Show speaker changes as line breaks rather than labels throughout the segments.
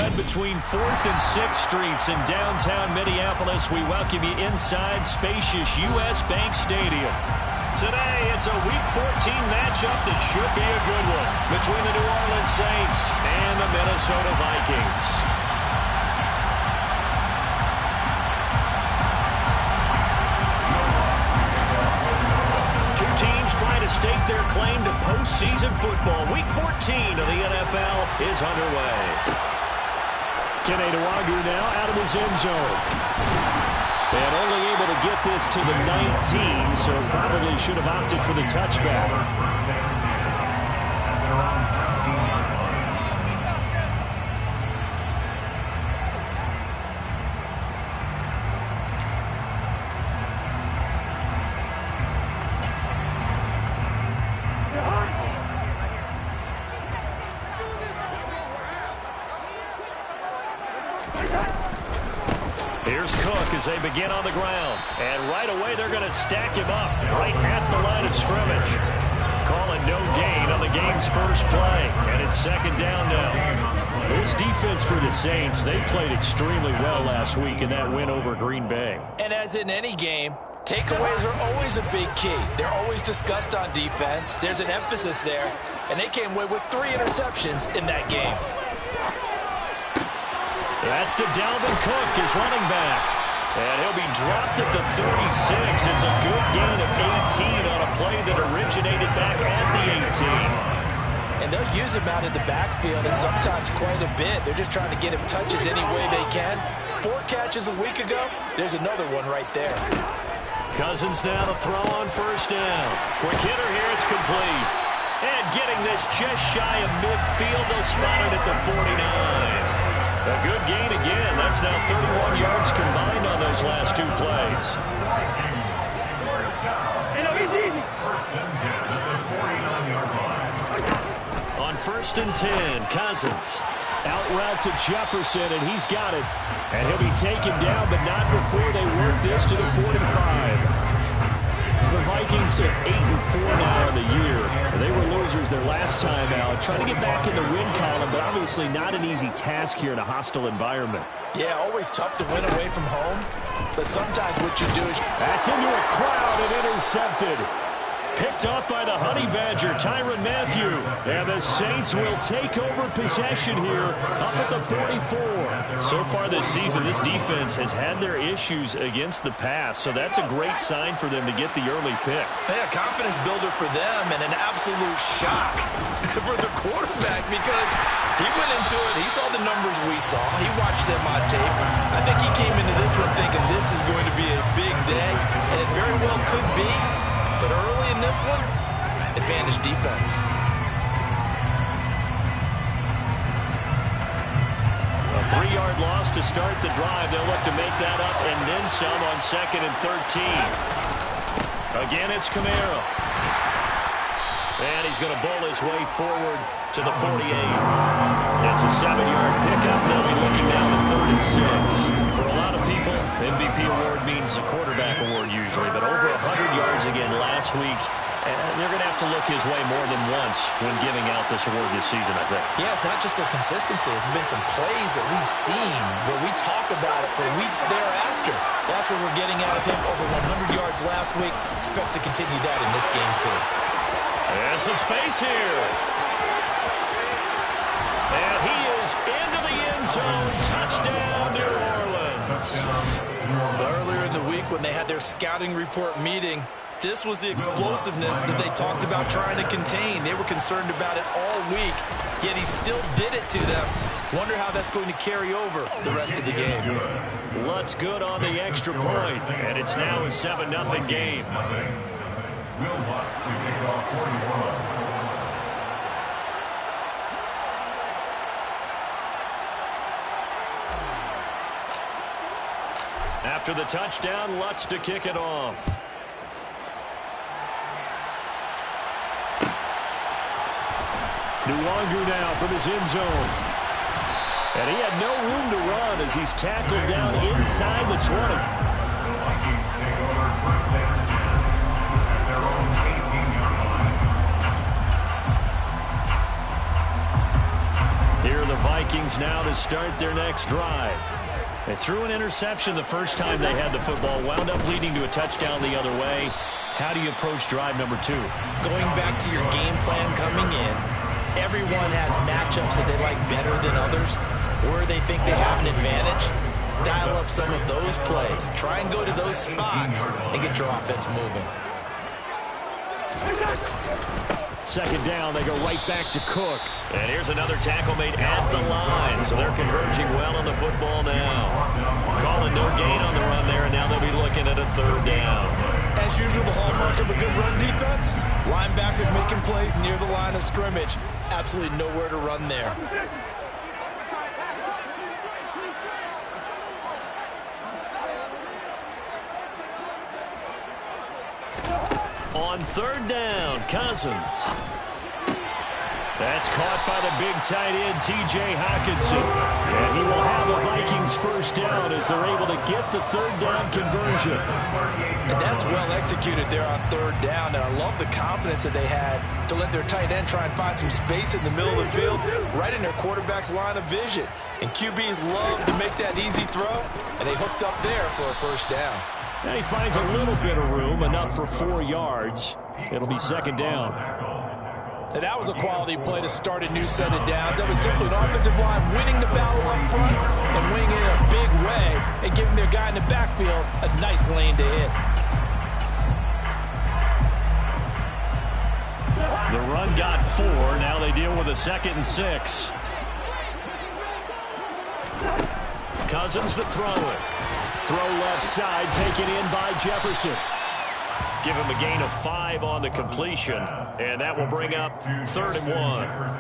run between 4th and 6th Streets in downtown Minneapolis. We welcome you inside spacious U.S. Bank Stadium. Today, it's a Week 14 matchup that should be a good one between the New Orleans Saints and the Minnesota Vikings. Two teams trying to stake their claim to postseason football. Week 14 of the NFL is underway. Kenny Nwagu now out of his end zone. And only able to get this to the 19, so probably should have opted for the touchback. Here's Cook as they begin on the ground. And right away, they're going to stack him up right at the line of scrimmage. Calling no gain on the game's first play. And it's second down now. This defense for the Saints, they played extremely well last week in that win over Green Bay.
And as in any game, takeaways are always a big key. They're always discussed on defense. There's an emphasis there. And they came away with 3 interceptions in that game.
That's to Dalvin Cook, his running back. And he'll be dropped at the 36. It's a good gain of 18 on a play that originated back at the 18.
And they'll use him out in the backfield, and sometimes quite a bit. They're just trying to get him touches any way they can. 4 catches a week ago. There's another one right there.
Cousins now to throw on first down. Quick hitter here, it's complete. And getting this just shy of midfield, they'll spot it at the 49. A good gain again. That's now 31 yards combined on those last 2 plays. On 1st and 10, Cousins. Out route to Jefferson, and he's got it. And he'll be taken down, but not before they work this to the 45. The Vikings are 8-4 now in the year. They were losers their last time out, trying to get back in the win column, but obviously not an easy task here in a hostile environment.
Yeah, always tough to win away from home, but sometimes what you do is...
That's into a crowd and intercepted. Picked off by the Honey Badger, Tyrann Mathieu. And the Saints will take over possession here up at the 44. So far this season, this defense has had their issues against the pass, so that's a great sign for them to get the early pick.
Yeah, confidence builder for them and an absolute shock for the quarterback because he went into it. He saw the numbers we saw. He watched them on tape. I think he came into this one thinking this is going to be a big day, and it very well could be. But early in this one, advantage defense.
A 3-yard loss to start the drive. They'll look to make that up and then some on 2nd and 13. Again, it's Camaro. And he's going to bowl his way forward to the 48. That's a 7-yard pickup. They'll be looking down to 3rd and 6. For a lot of people, MVP award means a quarterback award usually, but over 100 yards again last week. They're going to have to look his way more than once when giving out this award this season, I think.
Yeah, it's not just the consistency. It's been some plays that we've seen where we talk about it for weeks thereafter. That's what we're getting out of him. Over 100 yards last week. Expects to continue that in this game, too.
And some space here. And he is into the end zone. Touchdown, New Orleans.
Earlier in the week when they had their scouting report meeting, this was the explosiveness that they talked about trying to contain. They were concerned about it all week, yet he still did it to them. Wonder how that's going to carry over the rest of the game.
Lutz good on the extra point, and it's now a 7-0 game. After the touchdown, Lutz to kick it off. Nwagu now from his end zone. And he had no room to run as he's tackled down inside the 20.
Vikings take over first and 10 at their own 18-yard line.
Here are the Vikings. Vikings now to start their next drive. They threw an interception the first time they had the football, wound up leading to a touchdown the other way. How do you approach drive number 2?
Going back to your game plan coming in, everyone has matchups that they like better than others, where they think they have an advantage. Dial up some of those plays. Try and go to those spots and get your offense moving.
Second down, they go right back to Cook. And here's another tackle made at the line. So they're converging well on the football now. Calling no gain on the run there, and now they'll be looking at a third down.
As usual, the hallmark of a good run defense, linebackers making plays near the line of scrimmage. Absolutely nowhere to run there.
On third down, Cousins. That's caught by the big tight end, T.J. Hockenson. And he will have the Vikings first down as they're able to get the third down conversion.
And that's well executed there on third down. And I love the confidence that they had to let their tight end try and find some space in the middle of the field, right in their quarterback's line of vision. And QBs love to make that easy throw, and they hooked up there for a first down.
Now he finds a little bit of room, enough for 4 yards. It'll be second down.
And that was a quality play to start a new set of downs. That was simply an offensive line winning the battle up front and winning it in a big way and giving their guy in the backfield a nice lane to hit.
The run got 4. Now they deal with a 2nd and 6. Cousins to throw it. Throw left side, taken in by Jefferson. Give him a gain of 5 on the completion, and that will bring up 3rd and 1.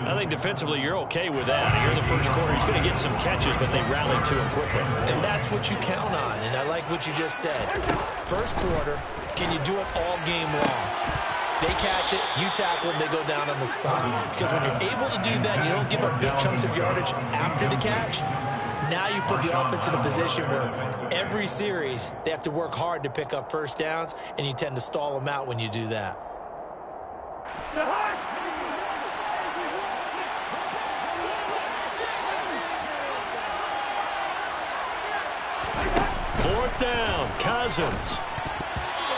I think defensively you're okay with that. Here in the first quarter, he's going to get some catches, but they rallied to him quickly.
And that's what you count on, and I like what you just said. First quarter, can you do it all game long? They catch it, you tackle them, they go down on the spot. Because when you're able to do that, you don't give up big chunks of yardage after the catch. Now you put the offense in a position where every series they have to work hard to pick up first downs, and you tend to stall them out when you do that.
Fourth down, Cousins.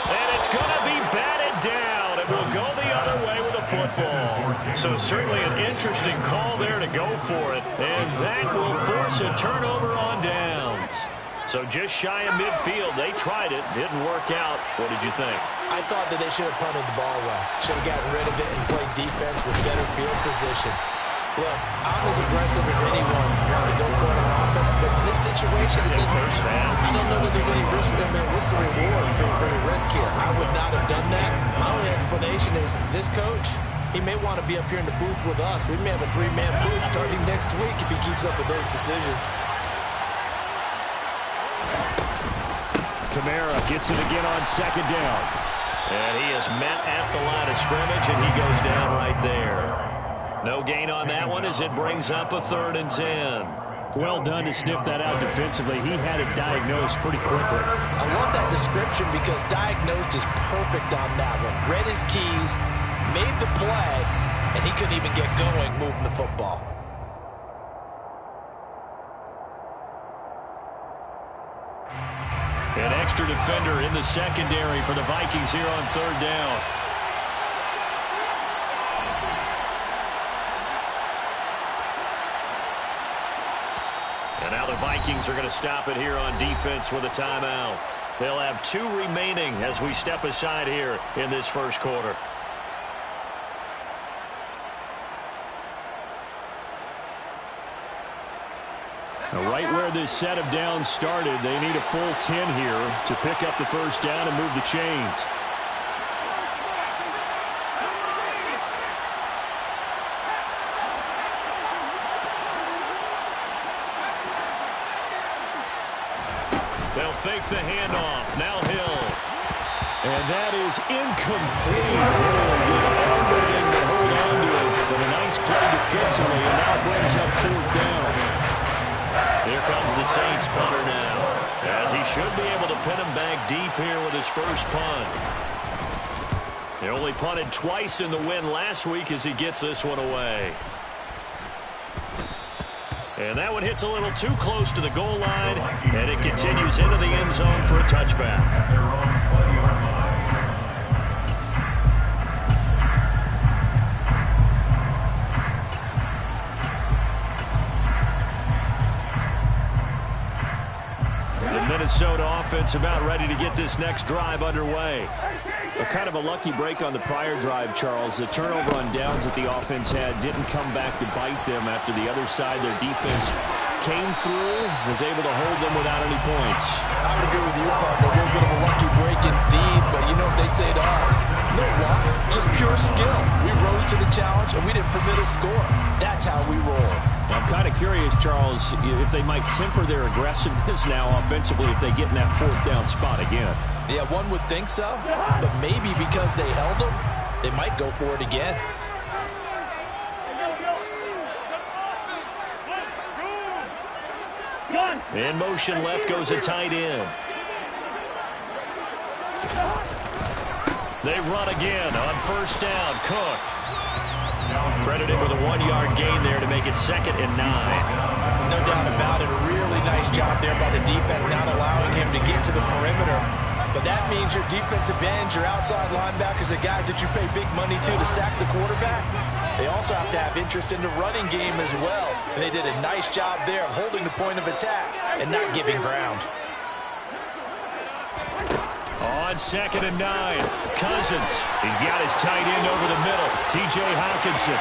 And it's going to be batted down. It will go the other way with the football. So certainly an interesting call there to go for it. And that will force a turnover on downs. So just shy of midfield. They tried it. Didn't work out. What did you think?
I thought that they should have punted the ball away. Should have gotten rid of it and played defense with better field position. Look, I'm as aggressive as anyone wanting to go for it on offense, but in this situation,
First down.
I don't know that there's any risk. I mean, what's the reward for your risk here? I would not have done that. My only explanation is this coach, he may want to be up here in the booth with us. We may have a 3-man booth starting next week if he keeps up with those decisions.
Kamara gets it again on second down. And he is met at the line of scrimmage, and he goes down right there. No gain on that one as it brings up a 3rd and 10. Well done to sniff that out defensively. He had it diagnosed pretty quickly.
I love that description because diagnosed is perfect on that one. Read his keys, made the play, and he couldn't even get going moving the football.
An extra defender in the secondary for the Vikings here on 3rd down. And now the Vikings are going to stop it here on defense with a timeout. They'll have 2 remaining as we step aside here in this first quarter. Now, right where this set of downs started, they need a full 10 here to pick up the first down and move the chains. They'll fake the handoff. Now Hill. And that is incomplete. Everything to hold on to it. But a nice play defensively, and now brings up 4th down. Here comes the Saints punter now, as he should be able to pin him back deep here with his first punt. He only punted twice in the win last week as he gets this one away. And that one hits a little too close to the goal line, and it continues into the end zone for a touchback.
At their own 20-yard line.
The Minnesota offense about ready to get this next drive underway. Kind of a lucky break on the prior drive, Charles. The turnover on downs that the offense had didn't come back to bite them after the other side. Their defense came through, was able to hold them without any points.
I would agree with you, partner. A little bit of a lucky break indeed, but you know what they'd say to us? No luck, just pure skill. We rose to the challenge, and we didn't permit a score. That's how we roll.
I'm kind of curious, Charles, if they might temper their aggressiveness now offensively if they get in that fourth down spot again.
Yeah, one would think so, but maybe because they held them, they might go for it again.
In motion left goes a tight end. They run again on first down. Cook. Credited with a 1-yard gain there to make it 2nd and 9.
No doubt about it. A really nice job there by the defense, not allowing him to get to the perimeter. But that means your defensive ends, your outside linebackers, the guys that you pay big money to sack the quarterback, they also have to have interest in the running game as well. And they did a nice job there of holding the point of attack and not giving ground.
On 2nd and 9, Cousins. He's got his tight end over the middle, T.J. Hawkinson.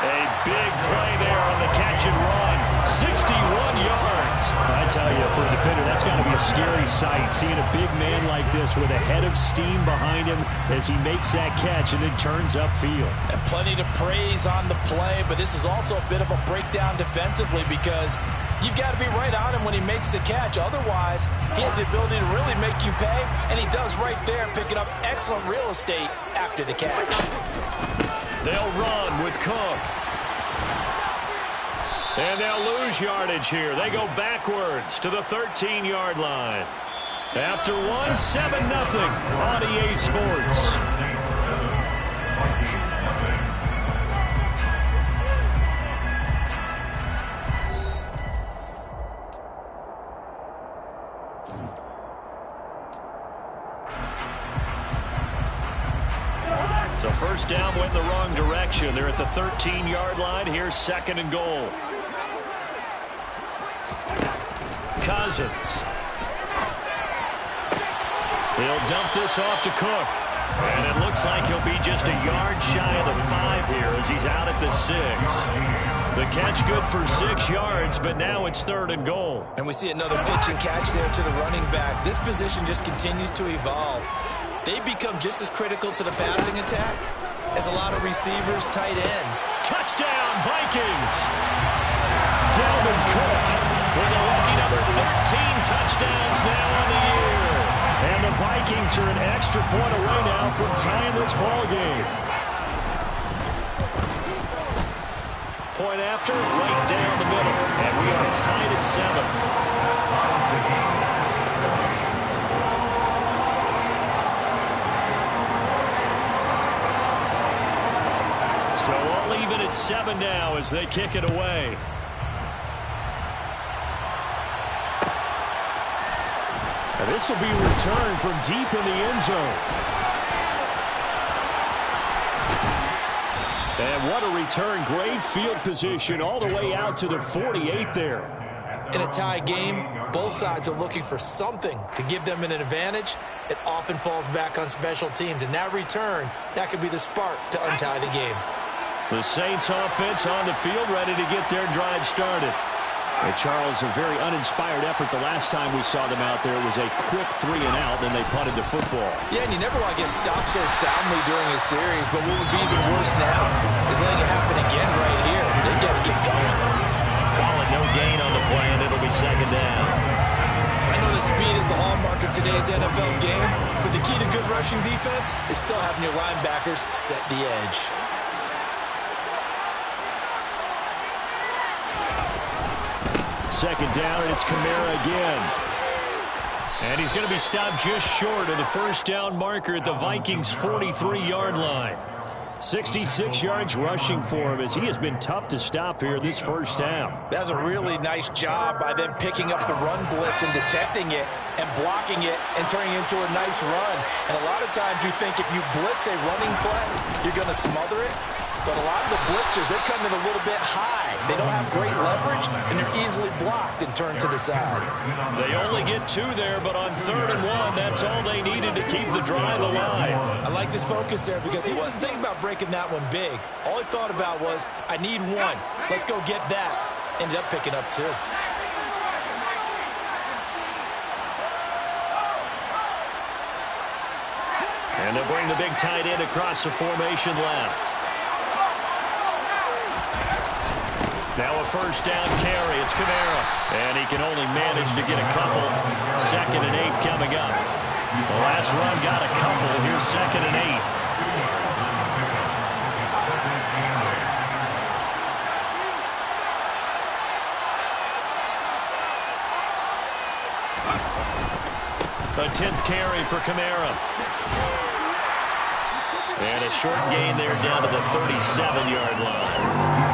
A big play there on the catch and run. 61 yards. I tell you, for a defender, that's got to be a scary sight, seeing a big man like this with a head of steam behind him as he makes that catch and then turns upfield.
And plenty to praise on the play, but this is also a bit of a breakdown defensively because you've got to be right on him when he makes the catch. Otherwise, he has the ability to really make you pay, and he does right there, picking up excellent real estate after the catch.
They'll run with Cook. And they'll lose yardage here. They go backwards to the 13-yard line. After one, 7-0 on EA Sports. So first down went in the wrong direction. They're at the 13-yard line. Here's 2nd and goal. Cousins. He'll dump this off to Cook. And it looks like he'll be just a yard shy of the 5 here as he's out at the 6. The catch good for 6 yards, but now it's 3rd and goal.
And we see another pitch and catch there to the running back. This position just continues to evolve. They become just as critical to the passing attack as a lot of receivers, tight ends.
Touchdown, Vikings! Dalvin Cook with a lucky number 13 touchdowns now on the year. And the Vikings are an extra point away now from tying this ball game. Point after, right down the middle. And we are tied at 7. So all even at 7 now as they kick it away. And this will be returned from deep in the end zone. And what a return. Great field position all the way out to the 48 there.
In a tie game, both sides are looking for something to give them an advantage. It often falls back on special teams. And that return, that could be the spark to untie the game.
The Saints offense on the field ready to get their drive started. And Charles, a very uninspired effort the last time we saw them out there. It was a quick 3 and out, then they punted the football.
Yeah, and you never want to get stopped so soundly during a series, but what would be even worse now is letting it happen again right here. They got to get going.
Calling no gain on the play, and it'll be 2nd down.
I know the speed is the hallmark of today's NFL game, but the key to good rushing defense is still having your linebackers set the edge.
Second down, and it's Kamara again. And he's going to be stopped just short of the first down marker at the Vikings' 43-yard line. 66 yards rushing for him as he has been tough to stop here this first half.
That's a really nice job by them picking up the run blitz and detecting it and blocking it and turning it into a nice run. And a lot of times you think if you blitz a running play, you're going to smother it. But a lot of the blitzers, they come in a little bit high. They don't have great leverage, and they're easily blocked and turned to the side.
They only get 2 there, but on 3rd and 1, that's all they needed to keep the drive alive.
I liked his focus there because he wasn't thinking about breaking that one big. All he thought about was, I need 1. Let's go get that. Ended up picking up 2.
And they'll bring the big tight end across the formation left. Now a first down carry. It's Kamara. And he can only manage to get a couple. 2nd and 8 coming up. The last run got a couple. Here's 2nd and 8. A 10th carry for Kamara. And a short gain there down to the 37-yard line.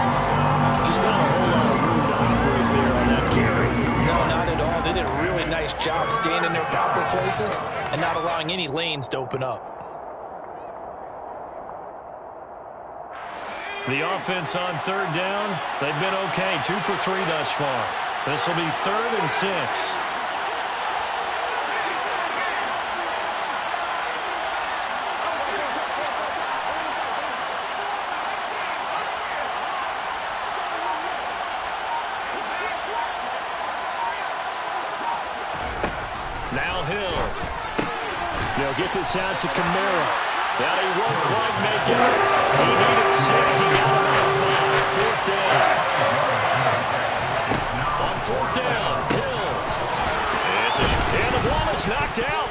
Just not a whole lot of room to operate there on that carry.
No, not at all. They did a really nice job staying in their proper places and not allowing any lanes to open up.
The offense on 3rd down, they've been okay. 2 for 3 thus far. This will be 3rd and 6. Get this out to Kamara. That he won't quite make it. He needed 6. He got about 5. 4th down. On 4th down, Hill. And the ball is knocked out.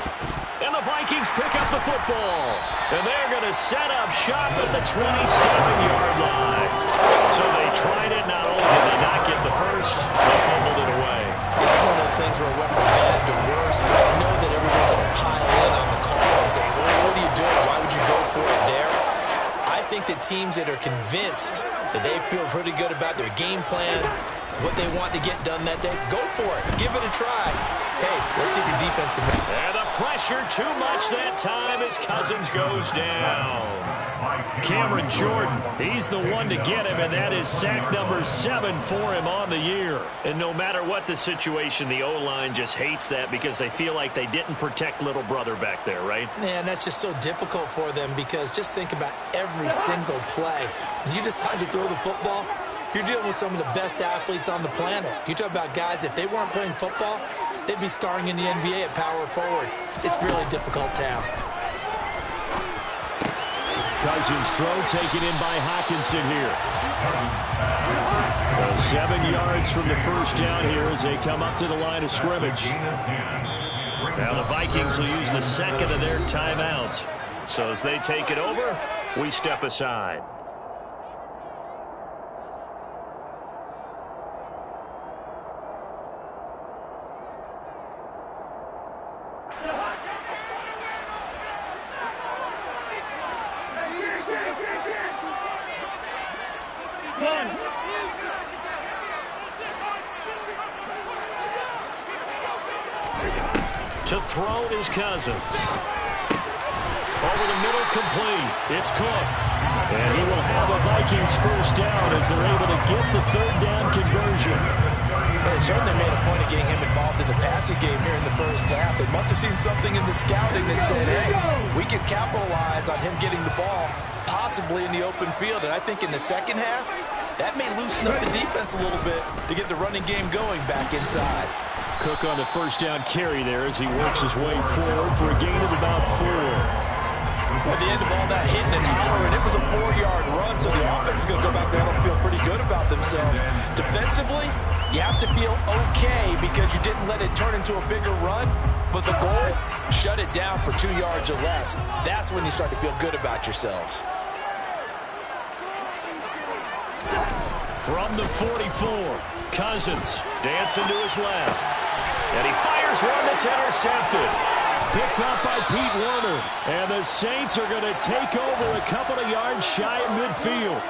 And the Vikings pick up the football. And they're going to set up shop at the 27-yard line. So they tried it. Not only did they not get the first, they fumbled it away.
It's one of those things where it went from bad to worse, but I know that everyone's going to pile in on the call and say, well, what are you doing? Why would you go for it there? I think that teams that are convinced that they feel pretty good about their game plan, what they want to get done that day, go for it. Give it a try. Hey, let's see if your defense can make it.
And the pressure too much that time as Cousins goes down. Cameron Jordan, he's the one to get him, and that is sack number 7 for him on the year. And no matter what the situation, the O-line just hates that because they feel like they didn't protect little brother back there, right?
Man, that's just so difficult for them because just think about every single play. When you decide to throw the football, you're dealing with some of the best athletes on the planet. You talk about guys, if they weren't playing football, they'd be starring in the NBA at power forward. It's a really difficult task.
Cousins throw taken in by Hawkinson here. So 7 yards from the first down here as they come up to the line of scrimmage. Now the Vikings will use the 2nd of their timeouts. So as they take it over, we step aside. To throw is Cousins. Over the middle, complete. It's Cook. And he will have a Vikings first down as they're able to get the 3rd down conversion.
Well, they certainly made a point of getting him involved in the passing game here in the first half. They must have seen something in the scouting that said, hey, we can capitalize on him getting the ball, possibly in the open field. And I think in the second half, that may loosen up the defense a little bit to get the running game going back inside.
Cook on the first down carry there as he works his way forward for a gain of about 4.
At the end of all that hitting and hollering, it was a 4-yard run, so the offense is going to go back there and feel pretty good about themselves. Defensively, you have to feel okay because you didn't let it turn into a bigger run, but the goal, shut it down for 2 yards or less. That's when you start to feel good about yourselves.
From the 44, Cousins dancing to his left. And he fires one that's intercepted. picked up by Pete Werner. And the Saints are going to take over a couple of yards shy of midfield.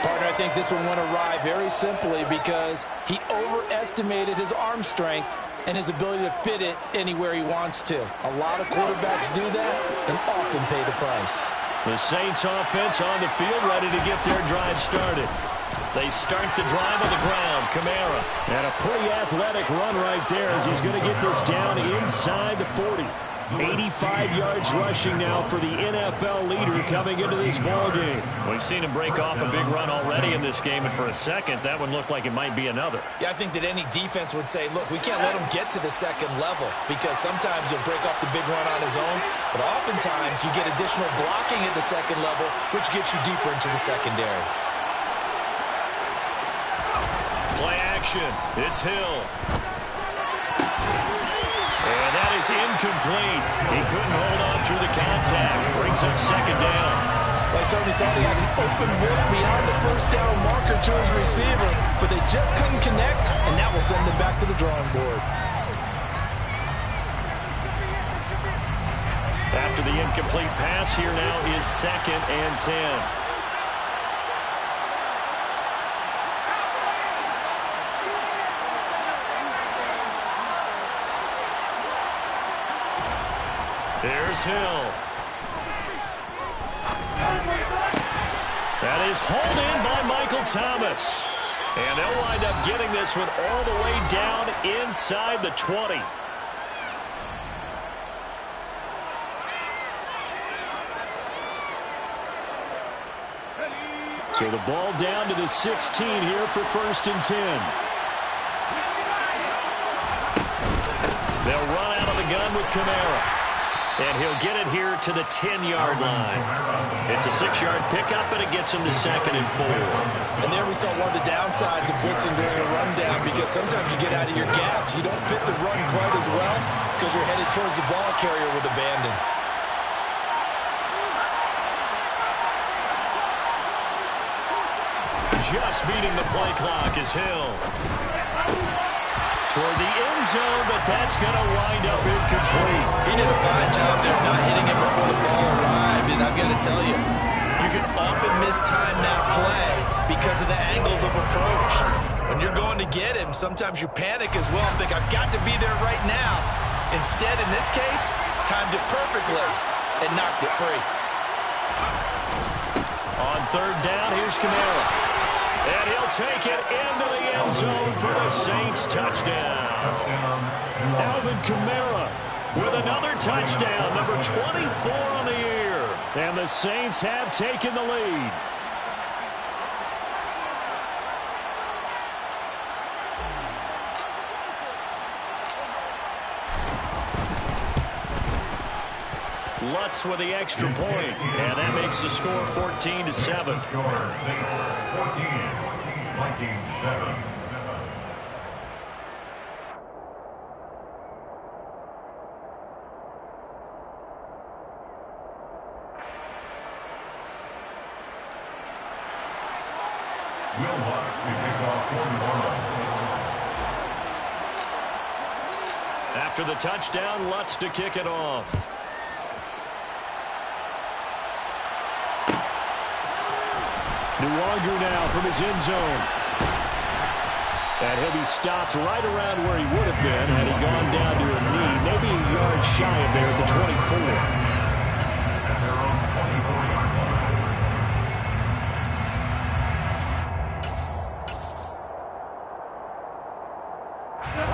Partner, I think this one went awry very simply because he overestimated his arm strength and his ability to fit it anywhere he wants to. A lot of quarterbacks do that and often pay the price.
The Saints offense on the field, ready to get their drive started. They start the drive on the ground. Kamara. And a pretty athletic run right there as he's going to get this down inside the 40. 85 yards rushing now for the NFL leader coming into this ball game. We've seen him break off a big run already in this game, and for a second, that one looked like it might be another.
Yeah, I think that any defense would say, look, we can't let him get to the second level because sometimes he'll break off the big run on his own, but oftentimes you get additional blocking at the second level, which gets you deeper into the secondary.
Play action. It's Hill. And that is incomplete. He couldn't hold on through the contact. Brings up second down.
Well, I certainly thought he had an open look beyond the first down marker to his receiver, but they just couldn't connect, and that will send them back to the drawing board.
After the incomplete pass, here now is 2nd and 10. There's Hill. That is hauled in by Michael Thomas. And they'll wind up getting this one all the way down inside the 20. So the ball down to the 16 here for 1st and 10. They'll run out of the gun with Kamara. And he'll get it here to the 10-yard line. It's a 6-yard pickup, but it gets him to 2nd and 4.
And there we saw one of the downsides of blitzing during a rundown because sometimes you get out of your gaps. You don't fit the run quite as well because you're headed towards the ball carrier with abandon.
Just beating the play clock is Hill. Toward the end zone, but that's going to wind up incomplete.
He did a fine job there not hitting him before the ball arrived, and I've got to tell you, you can often mistime that play because of the angles of approach. When you're going to get him, sometimes you panic as well and think, I've got to be there right now. Instead, in this case, timed it perfectly and knocked it free.
On 3rd down, here's Kamara. And he'll take it into the end zone for the Saints touchdown. Alvin Kamara with another touchdown, number 24 on the year. And the Saints have taken the lead. Lutz with the extra point, and that makes the score 14-7.
Score Saints 14, Vikings 7. Will Lutz to kick off 41.
After the touchdown, Lutz to kick it off. Nuwanger now from his end zone. And he'll be stopped right around where he would have been had he gone down to a knee, maybe a yard shy of there at the 24.
At their own 24-yard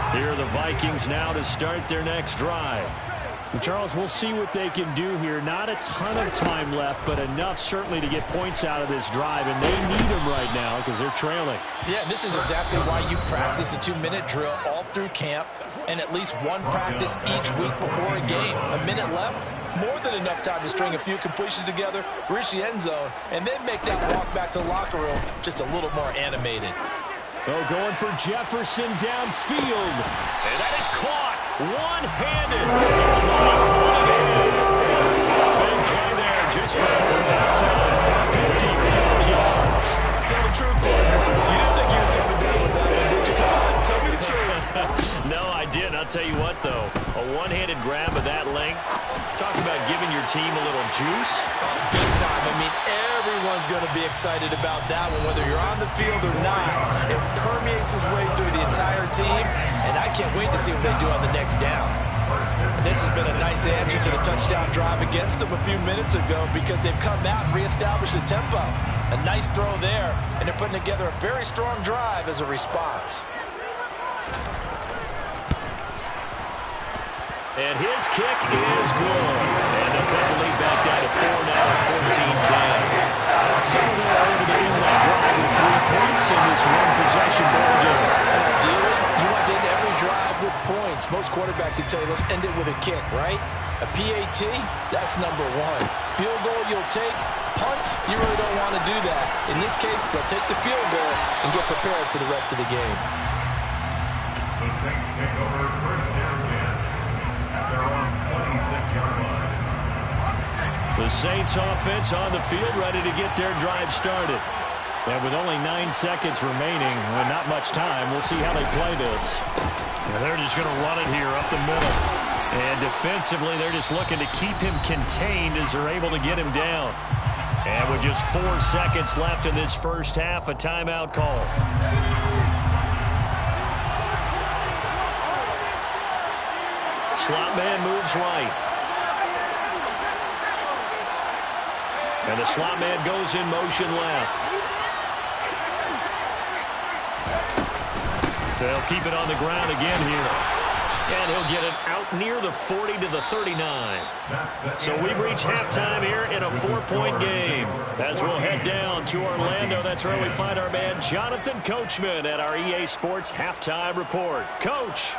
line.
Here are the Vikings now to start their next drive. And Charles, we'll see what they can do here. Not a ton of time left, but enough certainly to get points out of this drive, and they need them right now because they're trailing.
Yeah, and this is exactly why you practice a 2-minute drill all through camp and at least one practice each week before a game. A minute left, more than enough time to string a few completions together, reach the end zone, and then make that walk back to the locker room just a little more animated.
Oh, going for Jefferson downfield. And that is caught one-handed. Big play there just before halftime. 54 yards.
Tell the truth, partner. You didn't think he was coming down with that one, did you? Come on, tell me the truth.
No, I didn't. I'll tell you what, though, a one-handed grab of that length, talk about giving your team a little juice.
Big time. I mean, everyone's going to be excited about that one, whether you're on the field or not. It permeates its way through the entire team, and I can't wait to see what they do on the next down. And this has been a nice answer to the touchdown drive against them a few minutes ago because they've come out and reestablished the tempo. A nice throw there, and they're putting together a very strong drive as a response.
And his kick is good. And they'll cut the lead back down to 4 now at 14-10. So they're able to end that drive with 3 points in this one-possession ball game.
Ideally, you want to end every drive with points. Most quarterbacks would tell you, let's end it with a kick, right? A PAT, that's number 1. Field goal you'll take. Punts, you really don't want to do that. In this case, they'll take the field goal and get prepared for the rest of the game.
The Saints take over first down 10. They're on 26-yard line.
The Saints offense on the field ready to get their drive started. And with only 9 seconds remaining, and not much time, we'll see how they play this. And they're just going to run it here up the middle. And defensively, they're just looking to keep him contained as they're able to get him down. And with just 4 seconds left in this first half, a timeout call. Slot man moves right. And the slot man goes in motion left. They'll keep it on the ground again here. And he'll get it out near the 40 to the 39. So we've reached halftime here in a 4-point game. As we'll head down to Orlando, that's where we find our man Jonathan Coachman at our EA Sports Halftime Report. Coach.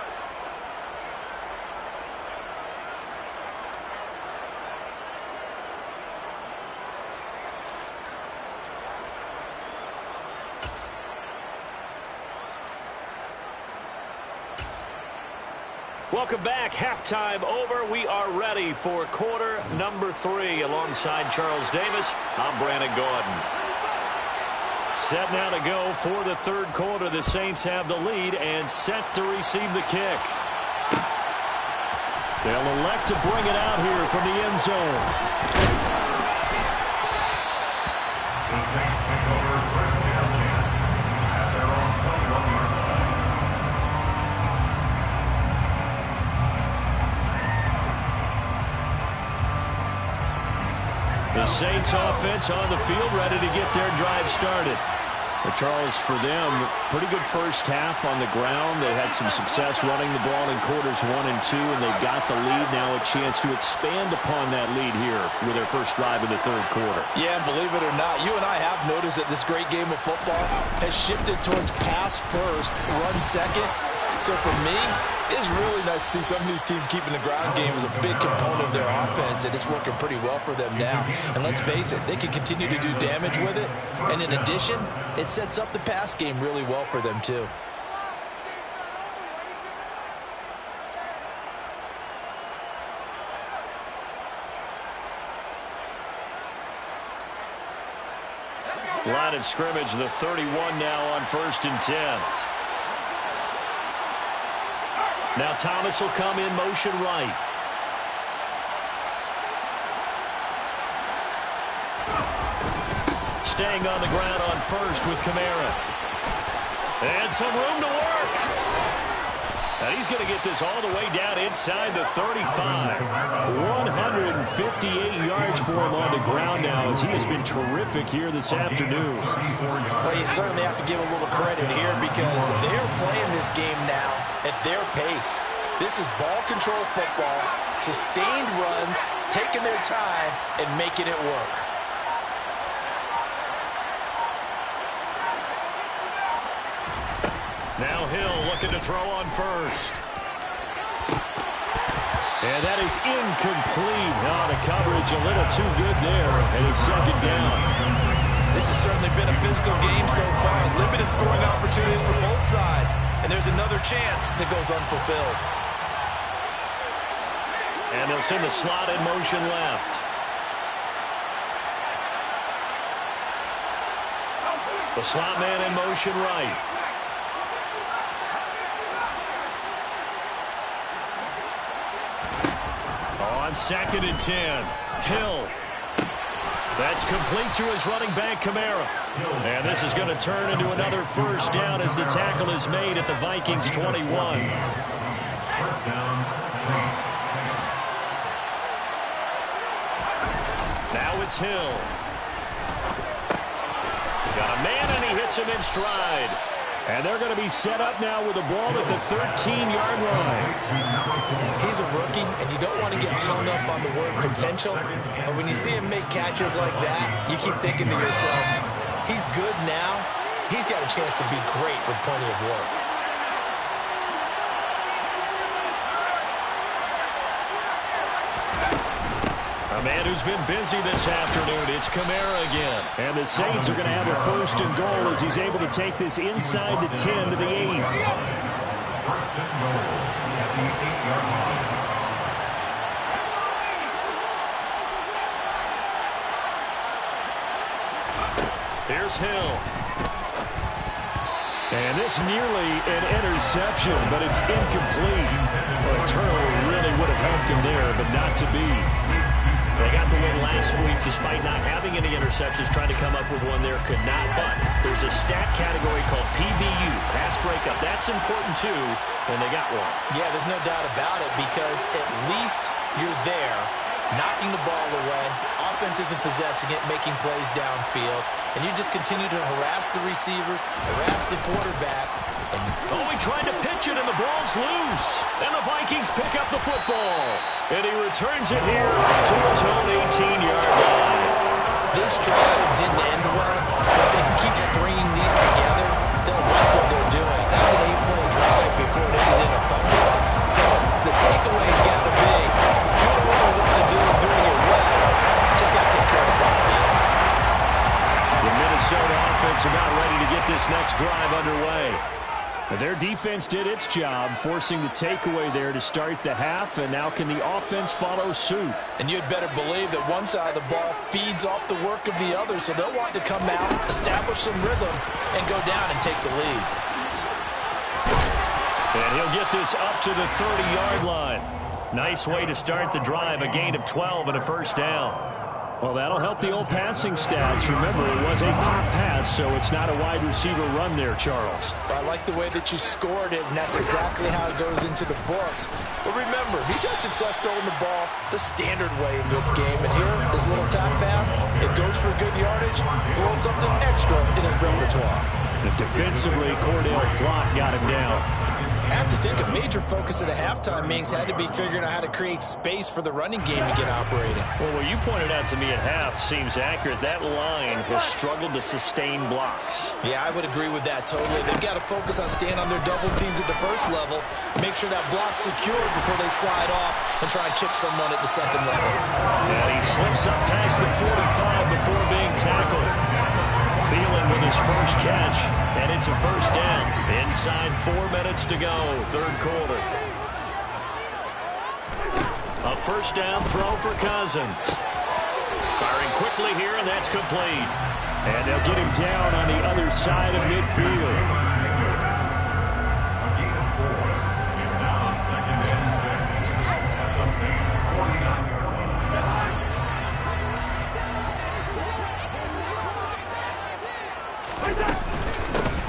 Welcome back. Halftime over. We are ready for quarter number 3. Alongside Charles Davis, I'm Brandon Gordon. Set now to go for the third quarter. The Saints have the lead and set to receive the kick. They'll elect to bring it out here from the end zone.
The Saints take over first down 10 at their own 21-yard line.
The Saints offense on the field ready to get their drive started. But Charles, for them, pretty good first half on the ground. They had some success running the ball in quarters 1 and 2, and they've got the lead now, a chance to expand upon that lead here with their first drive in the third quarter.
Yeah, and believe it or not, you and I have noticed that this great game of football has shifted towards pass first, run second. So for me, it's really nice to see some of these teams keeping the ground game as a big component of their offense, and it's working pretty well for them now. And let's face it, they can continue to do damage with it. And in addition, it sets up the pass game really well for them too.
Line of scrimmage, the 31 now on 1st and 10. Now Thomas will come in motion right. Staying on the ground on first with Kamara. And some room to work. And he's going to get this all the way down inside the 35. 158 yards for him on the ground now as he has been terrific here this afternoon.
Well, you certainly have to give a little credit here because they're playing this game now at their pace. This is ball control football, sustained runs, taking their time, and making it work.
Now Hill looking to throw on first. And that is incomplete. Oh, the coverage a little too good there, and it's second down.
This has certainly been a physical game so far. Limited scoring opportunities for both sides. And there's another chance that goes unfulfilled.
And they'll send the slot in motion left. The slot man in motion right. On 2nd and 10, Hill. That's complete to his running back, Kamara. And this is going to turn into another first down as the tackle is made at the Vikings 21.
First down, Saints.
Now it's Hill. Got a man, and he hits him in stride. And they're going to be set up now with the ball at the 13-yard line.
He's a rookie, and you don't want to get hung up on the word potential. But when you see him make catches like that, you keep thinking to yourself, he's good now. He's got a chance to be great with plenty of work.
A man who's been busy this afternoon, it's Kamara again. And the Saints are going to have a 1st and goal as he's able to take this inside the 10 to the 8.
1st and goal at the 8-yard line.
Here's Hill. And this nearly an interception, but it's incomplete. Well, a turnover really would have helped him there, but not to be. They got the win last week despite not having any interceptions. Trying to come up with one there, could not. But there's a stat category called PBU, pass breakup. That's important too, and they got one.
Yeah, there's no doubt about it because at least you're there, knocking the ball away. Offense isn't possessing it, making plays downfield. And you just continue to harass the receivers, harass the quarterback.
Oh, he tried to pitch it, and the ball's loose. And the Vikings pick up the football. And he returns it here to his own 18-yard line.
This drive didn't end well. If they can keep stringing these together, they'll like what they're doing. That was an 8-play drive before it ended in a fumble. So the takeaway's got to be doing what they want to do and doing it well. Just got to take care of the ball at the end.
The Minnesota offense about ready to get this next drive underway. Their defense did its job, forcing the takeaway there to start the half, and now can the offense follow suit?
And you'd better believe that one side of the ball feeds off the work of the other, so they'll want to come out, establish some rhythm, and go down and take the lead.
And he'll get this up to the 30-yard line. Nice way to start the drive, a gain of 12 and a first down. Well, that'll help the old passing stats. Remember, it was a pop pass, so it's not a wide receiver run there, Charles.
I like the way that you scored it, and that's exactly how it goes into the books. But remember, he's had success throwing the ball the standard way in this game. And here, this little top pass, it goes for good yardage, a little something extra in his repertoire.
And defensively, Cordell Flott got him down.
I have to think a major focus of the halftime meetings had to be figuring out how to create space for the running game to get operating.
Well, what you pointed out to me at half seems accurate. That line has struggled to sustain blocks.
Yeah, I would agree with that totally. They've got to focus on staying on their double teams at the first level, make sure that block's secured before they slide off and try and chip someone at the second level.
And he slips up past the 45 before being tackled. Thielen with his first catch, and it's a first down. Inside 4 minutes to go, third quarter. A first down throw for Cousins. Firing quickly here, and that's complete. And they'll get him down on the other side of midfield.
A gain of 4. It's now 2nd and 6 at the Saints' 49-yard line.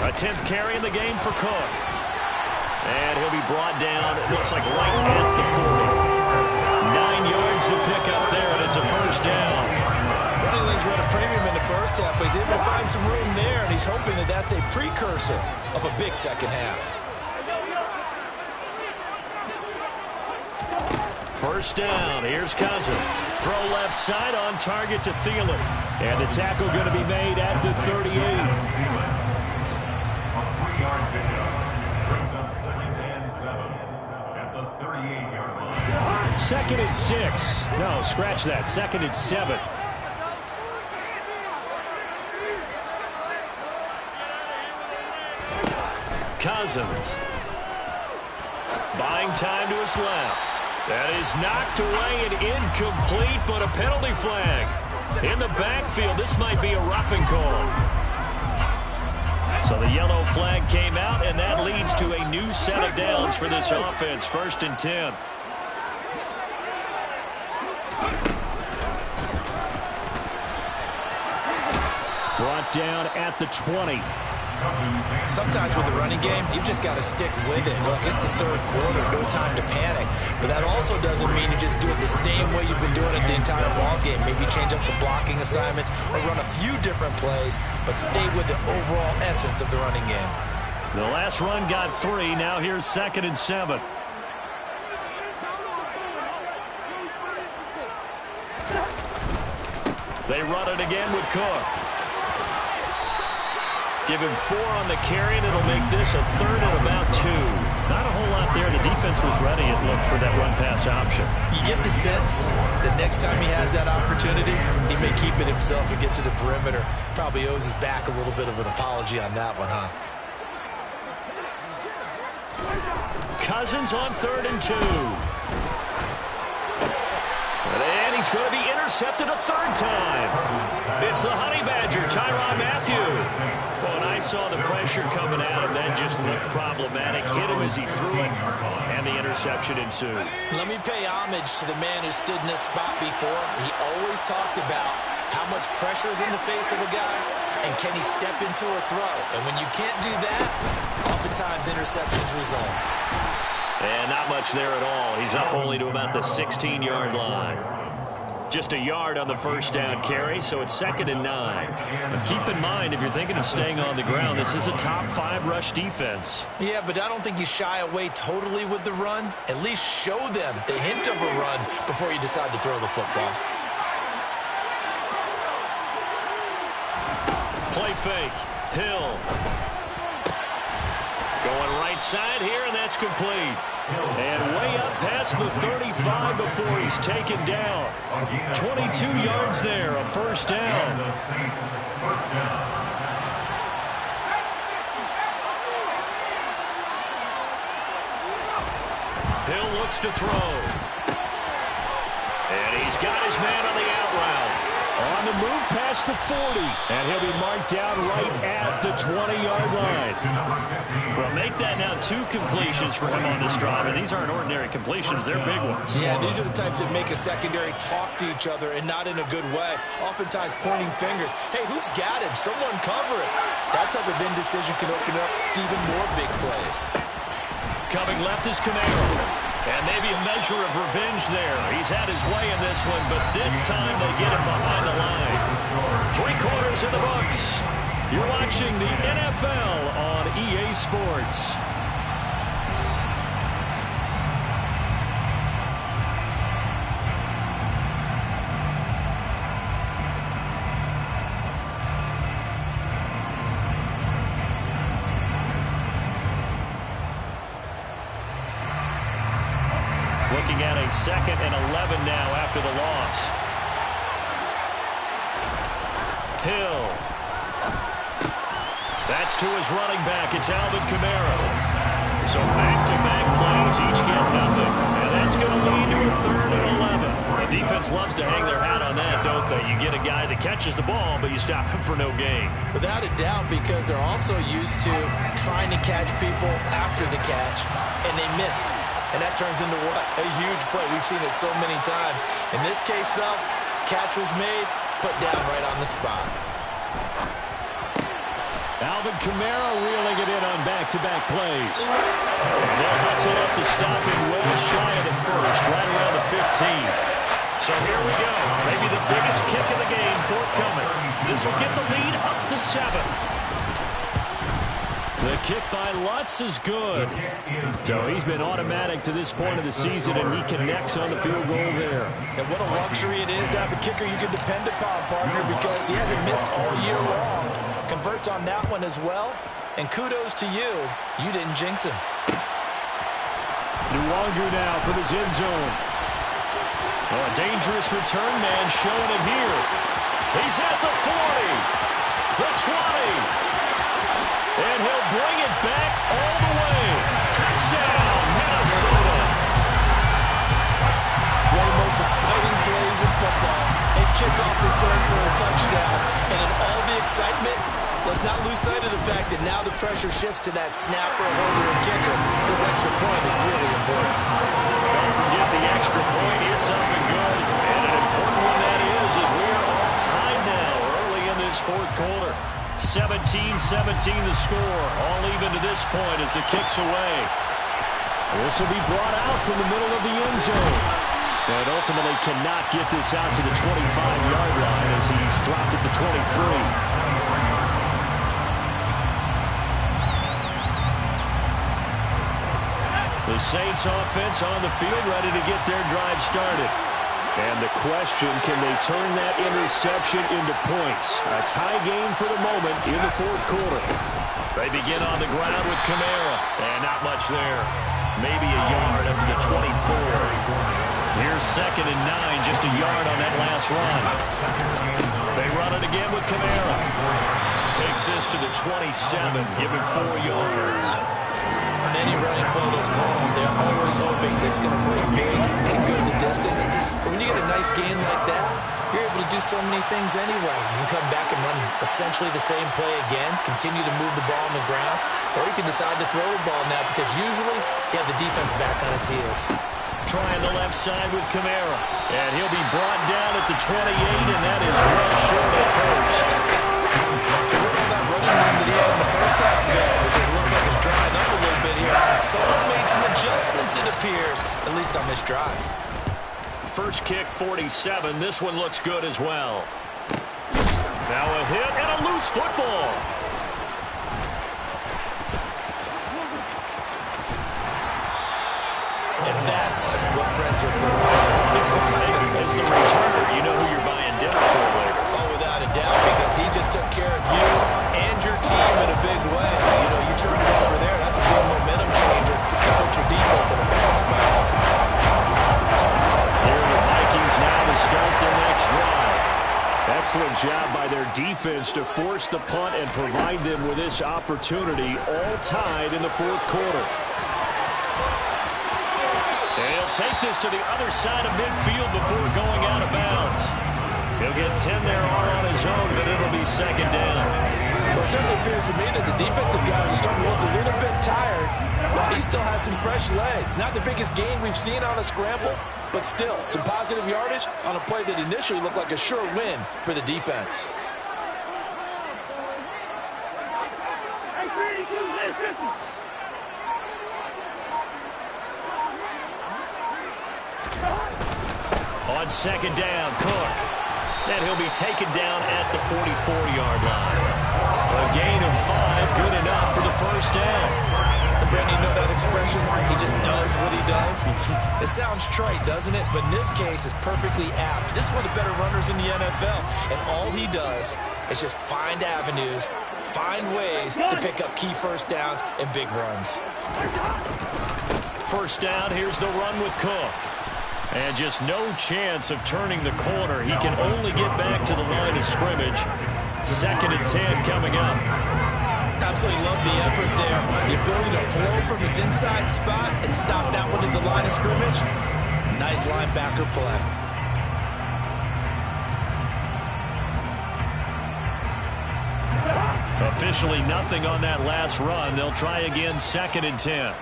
A 10th carry in the game for Cook. And he'll be brought down, it looks like right at the 40. 9 yards to pick up there, and it's a first down.
Running lanes were at a premium in the first half, but he's able to find some room there, and he's hoping that that's a precursor of a big second half.
First down, here's Cousins. Throw left side on target to Thielen. And the tackle going to be made at the 38.
A 3-yard pickup brings up 2nd and 7 at the 38-yard line.
2nd and 6. No, scratch that. 2nd and 7. Cousins. Buying time to his left. That is knocked away and incomplete, but a penalty flag. In the backfield, this might be a roughing call. So the yellow flag came out, and that leads to a new set of downs for this offense. 1st and 10. Brought down at the 20.
Sometimes with the running game, you've just got to stick with it. Look, it's the third quarter, no time to panic. But that also doesn't mean you just do it the same way you've been doing it the entire ball game. Maybe change up some blocking assignments or run a few different plays, but stay with the overall essence of the running game.
The last run got 3. Now here's 2nd and 7. They run it again with Cook. Give him 4 on the carry, and it'll make this a 3rd and about 2. Not a whole lot there. The defense was ready, it looked, for that run-pass option.
You get the sense that next time he has that opportunity, he may keep it himself and get to the perimeter. Probably owes his back a little bit of an apology on that one, huh?
Cousins on 3rd and 2. And he's going to be intercepted a 3rd time. It's the Honey Badger, Tyrann Mathieu. Well, and I saw the pressure coming at him. That just looked problematic. Hit him as he threw it, and the interception ensued.
Let me pay homage to the man who stood in this spot before. He always talked about how much pressure is in the face of a guy, and can he step into a throw. And when you can't do that, oftentimes interceptions result.
And not much there at all. He's up only to about the 16-yard line. Just a yard on the first down carry, so it's 2nd and 9. And keep in mind, if you're thinking of staying on the ground, this is a top 5 rush defense.
Yeah, but I don't think you shy away totally with the run. At least show them the hint of a run before you decide to throw the football.
Play fake. Hill. Going right side here, and that's complete. And way up past the 35 before he's taken down. 22 yards there, a first down. Hill looks to throw. And he's got his man on the out route. On the move past the 40. And he'll be marked down right at the 20-yard line. Well, make that now 2 completions for him on this drive. And these aren't ordinary completions. They're big ones.
Yeah, these are the types that make a secondary talk to each other and not in a good way. Oftentimes pointing fingers. Hey, who's got him? Someone cover it. That type of indecision can open up to even more big plays.
Coming left is Camaro. And maybe a measure of revenge there. He's had his way in this one, but this time they get him behind the line. 3 quarters in the books. You're watching the NFL on EA Sports. Looking at a 2nd and 11 now after the loss. Hill. That's to his running back. It's Alvin Kamara. So back-to-back plays, each get nothing. And that's going to lead to a 3rd and 11. The defense loves to hang their hat on that, don't they? You get a guy that catches the ball, but you stop him for no gain.
Without a doubt, because they're also used to trying to catch people after the catch, and they miss. And that turns into what? A huge play. We've seen it so many times. In this case, though, catch was made, put down right on the spot.
Alvin Kamara reeling it in on back-to-back plays. They'll hustle up to stop him well shy of the first, right around the 15. So here we go. Maybe the biggest kick of the game forthcoming. This will get the lead up to 7. The kick by Lutz is good. So he's been automatic to this point of the season, and he connects on the field goal there.
And what a luxury it is to have a kicker you can depend upon, partner, because he hasn't missed all year long. Converts on that one as well. And kudos to you. You didn't jinx him.
Nuwangu now for this end zone. Oh, a dangerous return man showing it here. He's at the 40, the 20. And he'll bring it back all the way. Touchdown, Minnesota.
One of the most exciting plays in football. A kickoff return for a touchdown. And in all the excitement, let's not lose sight of the fact that now the pressure shifts to that snapper, holder, and kicker. This extra point is really important.
Don't forget the extra point. It's up and good. And an 17-17 the score. All even to this point as the kick's away. This will be brought out from the middle of the end zone. And ultimately cannot get this out to the 25-yard line as he's dropped at the 23. The Saints offense on the field ready to get their drive started. And the question, can they turn that interception into points? A tie game for the moment in the fourth quarter. They begin on the ground with Kamara. And not much there. Maybe a yard up to the 24. Here's 2nd and 9, just a yard on that last run. They run it again with Kamara. Takes this to the 27, give him 4 yards.
On any running play that's called, they're always hoping that it's going to break big and go the distance. But when you get a nice gain like that, you're able to do so many things anyway. You can come back and run essentially the same play again, continue to move the ball on the ground, or you can decide to throw the ball now because usually you have the defense back on its heels.
Trying the left side with Kamara. And he'll be brought down at the 28, and that is well short of first.
So where did that running room that he had in the first half go? Because it looks like it's drying up a little bit here. Someone made some adjustments, it appears, at least on this drive.
First kick, 47. This one looks good as well. Now a hit and a loose football.
And that's what friends are for.
As the returner, you know who you're buying dinner for later.
Oh, without a doubt, because he just took care of you and your team in a big way. You know, you turn it over there, that's a big momentum changer and put your defense in a bad spot.
Here are the Vikings now to start their next drive. Excellent job by their defense to force the punt and provide them with this opportunity, all tied in the fourth quarter. And he'll take this to the other side of midfield before going out of bounds. He'll get 10 there all on his own, but it'll be 2nd down.
Well, it certainly appears to me that the defensive guys are starting to look a little bit tired. While he still has some fresh legs. Not the biggest gain we've seen on a scramble, but still some positive yardage on a play that initially looked like a sure win for the defense.
On 2nd down, Cook. And he'll be taken down at the 44-yard line. A gain of 5, good enough for the first down.
And Brandon, you know that expression? He just does what he does. It sounds trite, doesn't it? But in this case, it's perfectly apt. This is one of the better runners in the NFL. And all he does is just find avenues, find ways to pick up key first downs and big runs.
First down, here's the run with Cook. And just no chance of turning the corner. He can only get back to the line of scrimmage. 2nd and 10 coming up.
Absolutely love the effort there. The ability to flow from his inside spot and stop that one at the line of scrimmage. Nice linebacker play.
Officially nothing on that last run. They'll try again, 2nd and 10.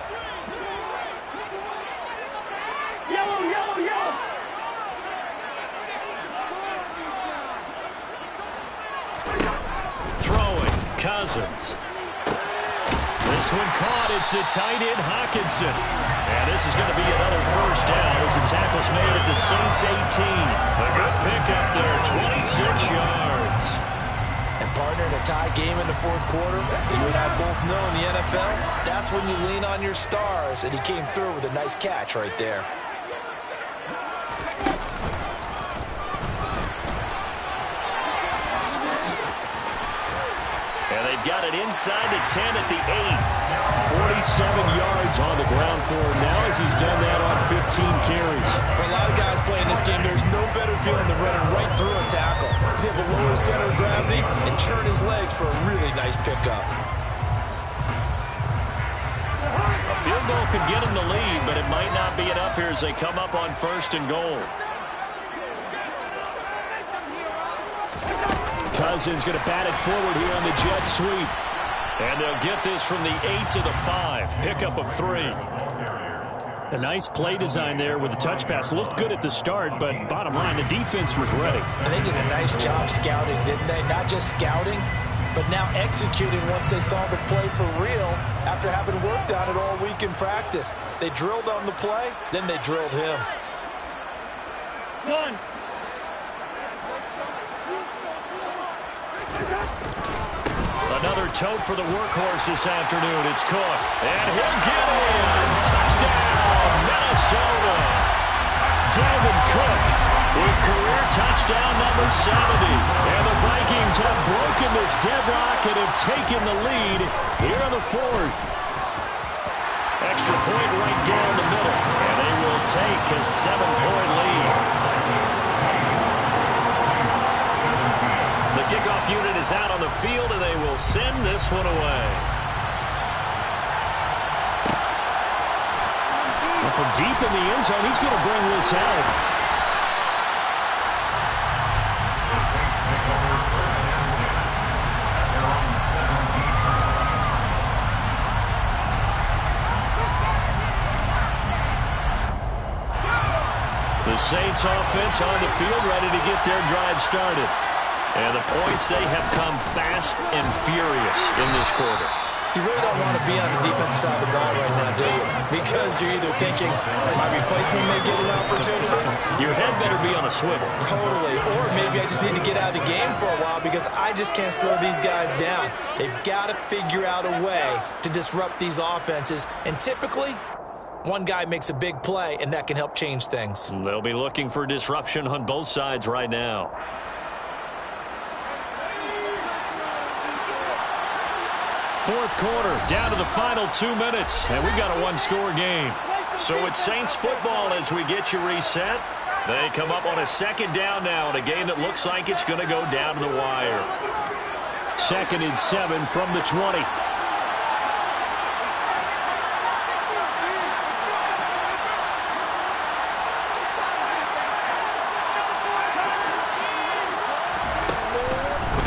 Cousins. This one caught. It's the tight end, Hawkinson. And this is going to be another first down as the tackle's made at the Saints 18. A good pickup there, 26 yards.
And partner, in a tie game in the fourth quarter, you and I both know in the NFL, that's when you lean on your stars. And he came through with a nice catch right there.
And they've got it inside the 10 at the 8. 47 yards on the ground for him now as he's done that on 15 carries.
For a lot of guys playing this game, there's no better feeling than running right through a tackle. He's able to lower his center of gravity and churn his legs for a really nice pickup.
A field goal could get him the lead, but it might not be enough here as they come up on 1st and goal. Cousins going to bat it forward here on the jet sweep. And they'll get this from the 8 to the 5. Pickup of 3. A nice play design there with the touch pass. Looked good at the start, but bottom line, the defense was ready.
And they did a nice job scouting, didn't they? Not just scouting, but now executing once they saw the play for real after having worked on it all week in practice. They drilled on the play, then they drilled him.
One.
Another tote for the workhorse this afternoon. It's Cook. And he'll get in. Touchdown, Minnesota. Dalvin Cook with career touchdown number 70. And the Vikings have broken this deadlock and have taken the lead here in the fourth. Extra point right down the middle. And they will take a 7-point lead. The kickoff unit is out on the field, and they will send this one away. Well, from deep in the end zone, he's going to bring this out.
The Saints take over first and 10 at their own 17.
The Saints offense on the field, ready to get their drive started. And the points, they have come fast and furious in this quarter.
You really don't want to be on the defensive side of the ball right now, do you? Because you're either thinking, my replacement may get an opportunity.
Your head better be on a swivel.
Totally. Or maybe I just need to get out of the game for a while because I just can't slow these guys down. They've got to figure out a way to disrupt these offenses. And typically, one guy makes a big play, and that can help change things.
They'll be looking for disruption on both sides right now. Fourth quarter, down to the final 2 minutes, and we've got a one-score game. So it's Saints football as we get you reset. They come up on a second down now in a game that looks like it's going to go down to the wire. 2nd and 7 from the 20.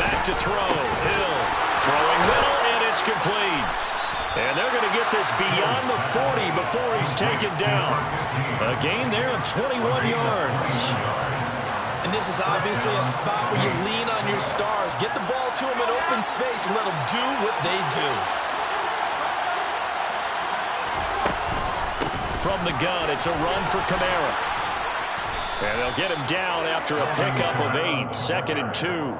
Back to throw. Hill throwing middle. It's complete. And they're going to get this beyond the 40 before he's taken down. A gain there of 21 yards.
And this is obviously a spot where you lean on your stars. Get the ball to them in open space and let them do what they do.
From the gun, it's a run for Kamara. And they'll get him down after a pickup of 8. 2nd and 2.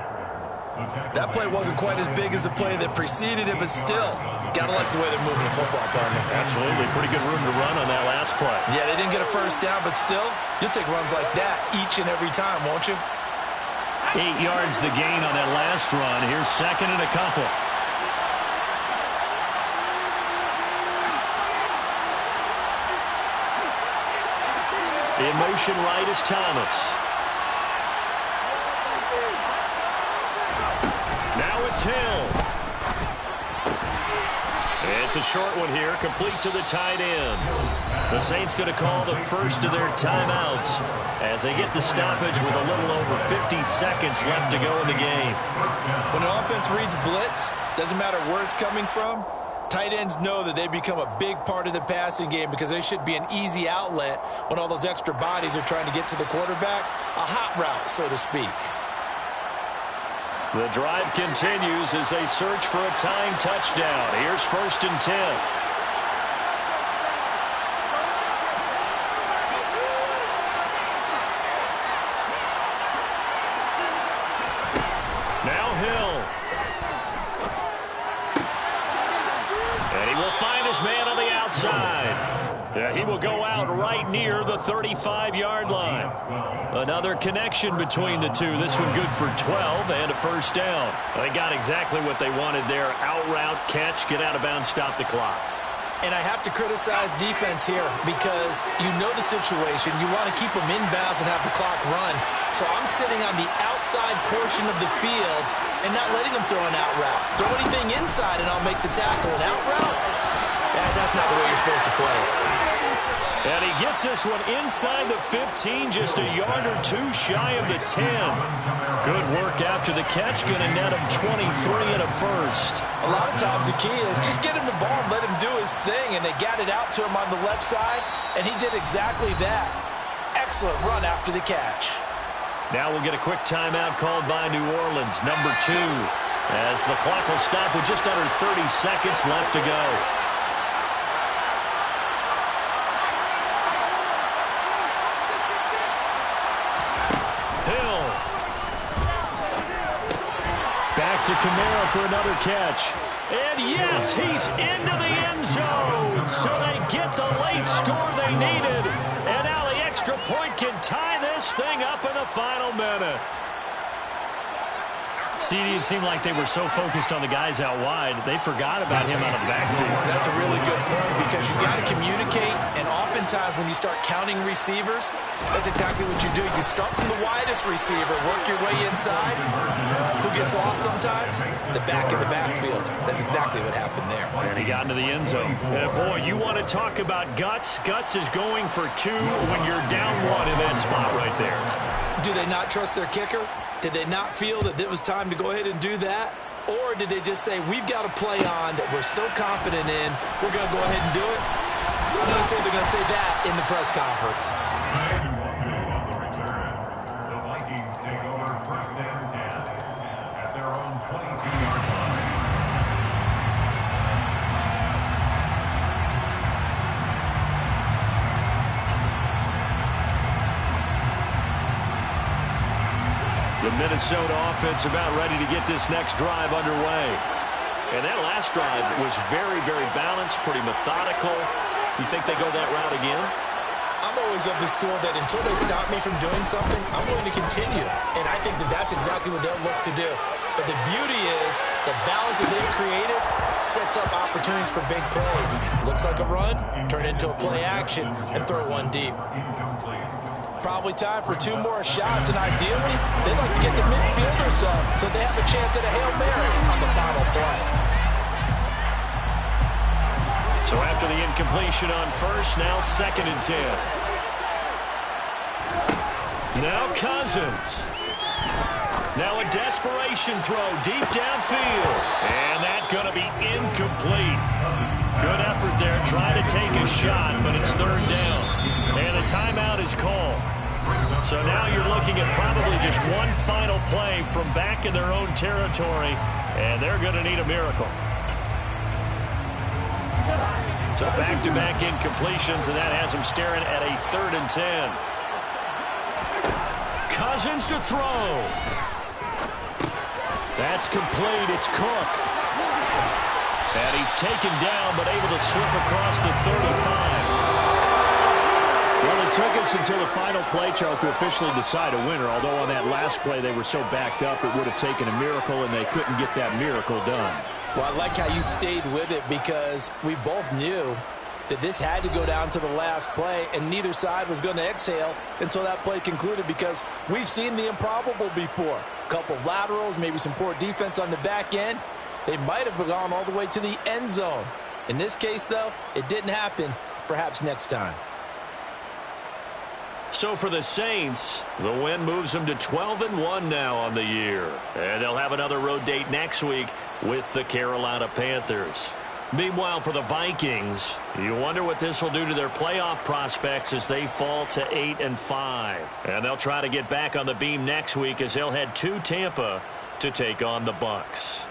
That play wasn't quite as big as the play that preceded it, but still, gotta like the way they're moving the football, partner.
Absolutely. Pretty good room to run on that last play.
Yeah, they didn't get a first down, but still, you'll take runs like that each and every time, won't you?
8 yards the gain on that last run. Here's 2nd and a couple. In motion right is Thomas. Now it's Hill. It's a short one here, complete to the tight end. The Saints going to call the first of their timeouts as they get the stoppage with a little over 50 seconds left to go in the game.
When an offense reads blitz, doesn't matter where it's coming from, tight ends know that they become a big part of the passing game because they should be an easy outlet when all those extra bodies are trying to get to the quarterback. A hot route, so to speak.
The drive continues as they search for a tying touchdown. Here's 1st and 10. Now Hill. And he will find his man on the outside. He will go out right near the 35-yard line. Another connection between the two. This one good for 12 and a first down. They got exactly what they wanted there. Out route, catch, get out of bounds, stop the clock.
And I have to criticize defense here because you know the situation. You want to keep them inbounds and have the clock run. So I'm sitting on the outside portion of the field and not letting them throw an out route. Throw anything inside and I'll make the tackle. An out route? That's not the way you're supposed to play it.
And he gets this one inside the 15, just a yard or two shy of the 10. Good work after the catch, going to net him 23 and a first.
A lot of times the key is just get him the ball and let him do his thing, and they got it out to him on the left side, and he did exactly that. Excellent run after the catch.
Now we'll get a quick timeout called by New Orleans, number 2. as the clock will stop with just under 30 seconds left to go. Hill. Back to Kamara for another catch. And yes, he's into the end zone. So they get the late score they needed. And now the extra point can tie this thing up in the final minute. CD, it seemed like they were so focused on the guys out wide, they forgot about him out of the backfield.
That's a really good point because you got to communicate, and oftentimes when you start counting receivers, that's exactly what you do. You start from the widest receiver, work your way inside. Who gets lost sometimes? The back in the backfield. That's exactly what happened there.
And he got into the end zone. And boy, you want to talk about guts. Guts is going for 2 when you're down 1 in that spot right there.
Do they not trust their kicker? Did they not feel that it was time to go ahead and do that? Or did they just say, we've got a play on that we're so confident in, we're going to go ahead and do it? I'm going to say they're going to say that in the press conference.
On the return, the Vikings take over first and 10 at their own 22-yard line.
The Minnesota offense about ready to get this next drive underway. And that last drive was very, very balanced, pretty methodical. You think they go that route again?
I'm always of the school that until they stop me from doing something, I'm going to continue. And I think that that's exactly what they'll look to do. But the beauty is the balance that they've created sets up opportunities for big plays. Looks like a run, turn it into a play action, and throw one deep. Probably time for 2 more shots, and ideally, they'd like to get the midfield or so they have a chance at a Hail Mary on the final play.
So after the incompletion on first, now 2nd and 10. Now Cousins. Now a desperation throw deep downfield. And that's going to be incomplete. Good effort there, trying to take a shot, but it's 3rd down. And a timeout is called. So now you're looking at probably just one final play from back in their own territory, and they're going to need a miracle. So back-to-back incompletions, and that has them staring at a 3rd and 10. Cousins to throw. That's complete. It's Cook. And he's taken down, but able to slip across the 35. Well, it took us until the final play, Charles, to officially decide a winner. Although on that last play they were so backed up, it would have taken a miracle, and they couldn't get that miracle done.
Well, I like how you stayed with it because we both knew that this had to go down to the last play, and neither side was going to exhale until that play concluded because we've seen the improbable before. A couple of laterals, maybe some poor defense on the back end. They might have gone all the way to the end zone. In this case, though, it didn't happen. Perhaps next time.
So for the Saints, the win moves them to 12-1 now on the year. And they'll have another road date next week with the Carolina Panthers. Meanwhile, for the Vikings, you wonder what this will do to their playoff prospects as they fall to 8-5. And they'll try to get back on the beam next week as they'll head to Tampa to take on the Bucs.